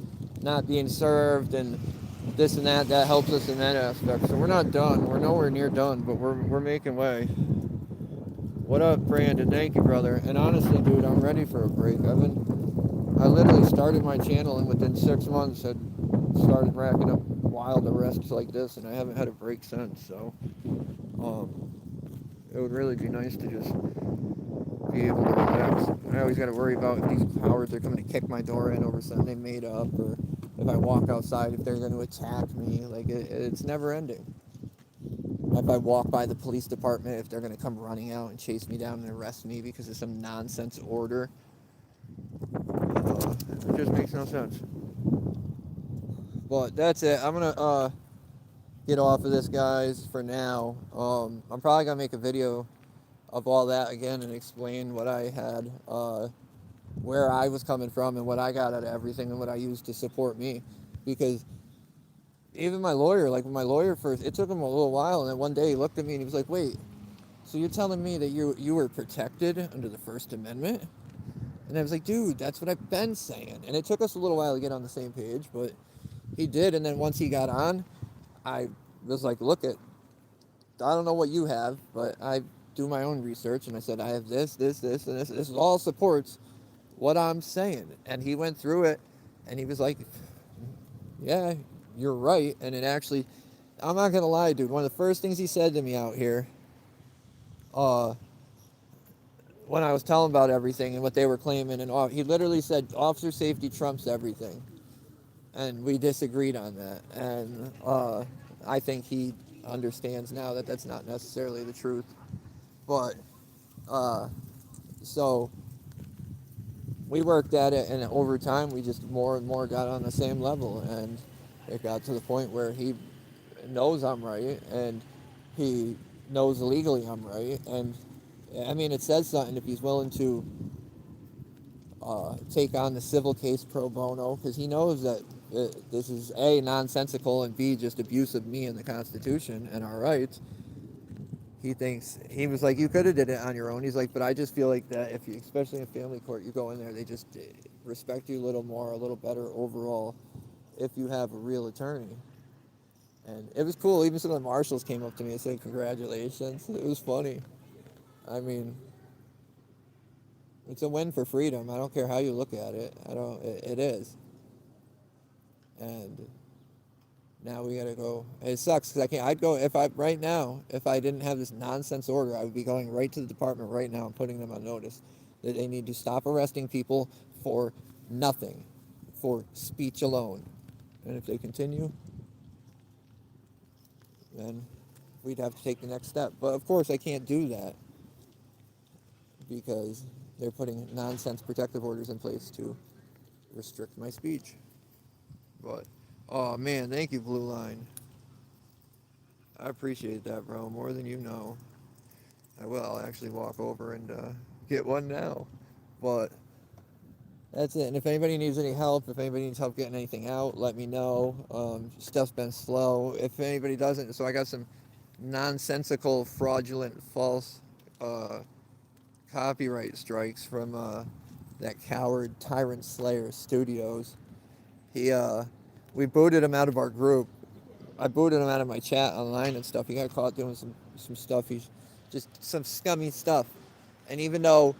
not being served and this and that helps us in that aspect. So we're not done. We're nowhere near done, but we're making way. What up, Brandon? Thank you, brother. And honestly, dude, I'm ready for a break. I literally started my channel and within 6 months had started racking up wild arrests like this, and I haven't had a break since. So, it would really be nice to just be able to relax. I always got to worry about if these cowards are coming to kick my door in over something they made up, or if I walk outside, if they're going to attack me. Like, it's never ending. If I walk by the police department, if they're going to come running out and chase me down and arrest me because of some nonsense order. It just makes no sense. But that's it. I'm going to get off of this, guys, for now. I'm probably going to make a video of all that again and explain what I had, where I was coming from and what I got out of everything and what I used to support me. Because even my lawyer, like when my lawyer first, it took him a little while, and then one day he looked at me and he was like, wait, so you're telling me that you were protected under the First Amendment? And I was like, dude, that's what I've been saying. And it took us a little while to get on the same page, but he did. And then once he got on, I was like, look, I don't know what you have, but I do my own research. And I said, I have this, and this. This all supports what I'm saying. And he went through it, and he was like, yeah, you're right. And it actually, I'm not going to lie, dude. One of the first things he said to me out here, when I was telling about everything and what they were claiming, and he literally said, officer safety trumps everything. And we disagreed on that. And I think he understands now that that's not necessarily the truth. But, so we worked at it, and over time, we just more and more got on the same level. And it got to the point where he knows I'm right, and he knows legally I'm right. And I mean, it says something if he's willing to take on the civil case pro bono, because he knows that this is A, nonsensical, and B, just abuse of me and the Constitution and our rights. He was like, you could have did it on your own. He's like, but I just feel like that if you, especially in family court, you go in there, they just respect you a little more, a little better overall if you have a real attorney. And it was cool. Even some of the marshals came up to me and said, congratulations. It was funny. I mean, it's a win for freedom. I don't care how you look at it. It is. And now we gotta go. It sucks because I can't. I'd go if I didn't have this nonsense order, I would be going right to the department right now and putting them on notice that they need to stop arresting people for nothing, for speech alone. And if they continue, then we'd have to take the next step. But of course, I can't do that because they're putting nonsense protective orders in place to restrict my speech. But, oh man, thank you, Blue Line. I appreciate that, bro, more than you know. I will. I'll actually walk over and get one now. But that's it. And if anybody needs any help, if anybody needs help getting anything out, let me know. Stuff's been slow. If anybody doesn't, so I got some nonsensical, fraudulent, false copyright strikes from that coward Tyrant Slayer Studios. We booted him out of our group. I booted him out of my chat online and stuff. He got caught doing some stuff. He's just some scummy stuff. And even though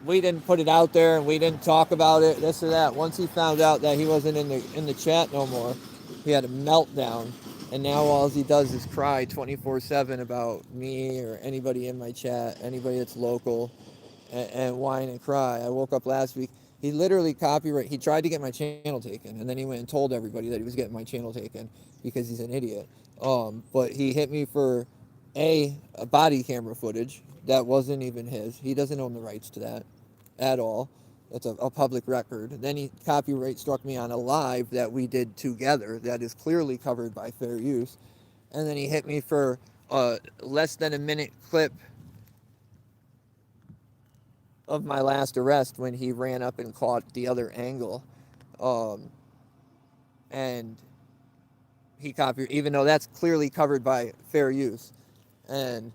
we didn't put it out there and we didn't talk about it, this or that, once he found out that he wasn't in the chat no more, he had a meltdown. And now all he does is cry 24/7 about me or anybody in my chat, anybody that's local, and whine and cry. I woke up last week. He literally he tried to get my channel taken, and then he went and told everybody that he was getting my channel taken because he's an idiot. But he hit me for a body camera footage that wasn't even his. He doesn't own the rights to that at all. That's a public record. Then he copyright struck me on a live that we did together that is clearly covered by fair use. And then he hit me for a less than a minute clip of my last arrest when he ran up and caught the other angle. And he copied, even though that's clearly covered by fair use. And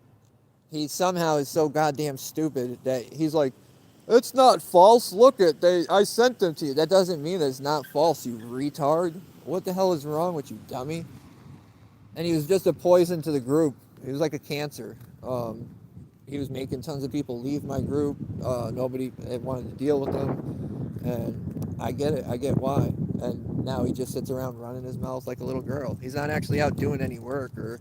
he somehow is so goddamn stupid that he's like, it's not false. Look at I sent them to you. That doesn't mean that it's not false, you retard. What the hell is wrong with you, dummy? And he was just a poison to the group. He was like a cancer. He was making tons of people leave my group. Nobody wanted to deal with him, and I get it. I get why. And now he just sits around running his mouth like a little girl. He's not actually out doing any work or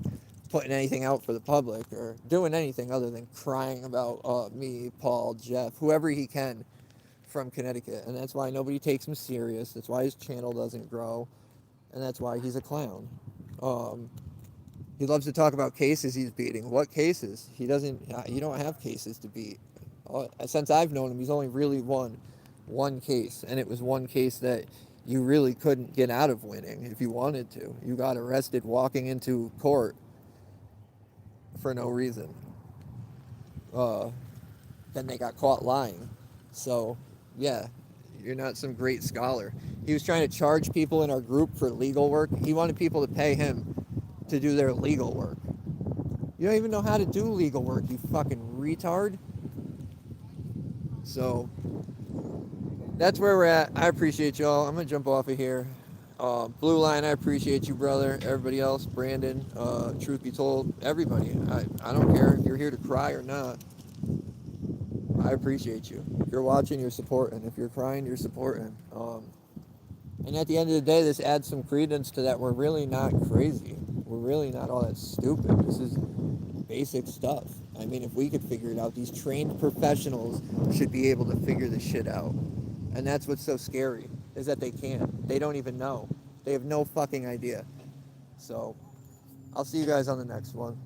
putting anything out for the public or doing anything other than crying about me, Paul, Jeff, whoever he can from Connecticut. And that's why nobody takes him serious. That's why his channel doesn't grow, and that's why he's a clown. He loves to talk about cases he's beating. What cases? He doesn't. You don't have cases to beat. Since I've known him, he's only really won one case, and it was one case that you really couldn't get out of winning if you wanted to. You got arrested walking into court for no reason. Then they got caught lying. So, yeah, you're not some great scholar. He was trying to charge people in our group for legal work. He wanted people to pay him to do their legal work. You don't even know how to do legal work, you fucking retard. So, that's where we're at. I appreciate y'all. I'm going to jump off of here. Blue Line, I appreciate you, brother. Everybody else, Brandon, truth be told, everybody. I don't care if you're here to cry or not. I appreciate you. If you're watching, you're supporting. If you're crying, you're supporting. And at the end of the day, this adds some credence to that we're really not crazy. We're really not all that stupid. This is basic stuff. I mean, if we could figure it out, these trained professionals should be able to figure this shit out. And that's what's so scary, is that they can't. They don't even know. They have no fucking idea. So, I'll see you guys on the next one.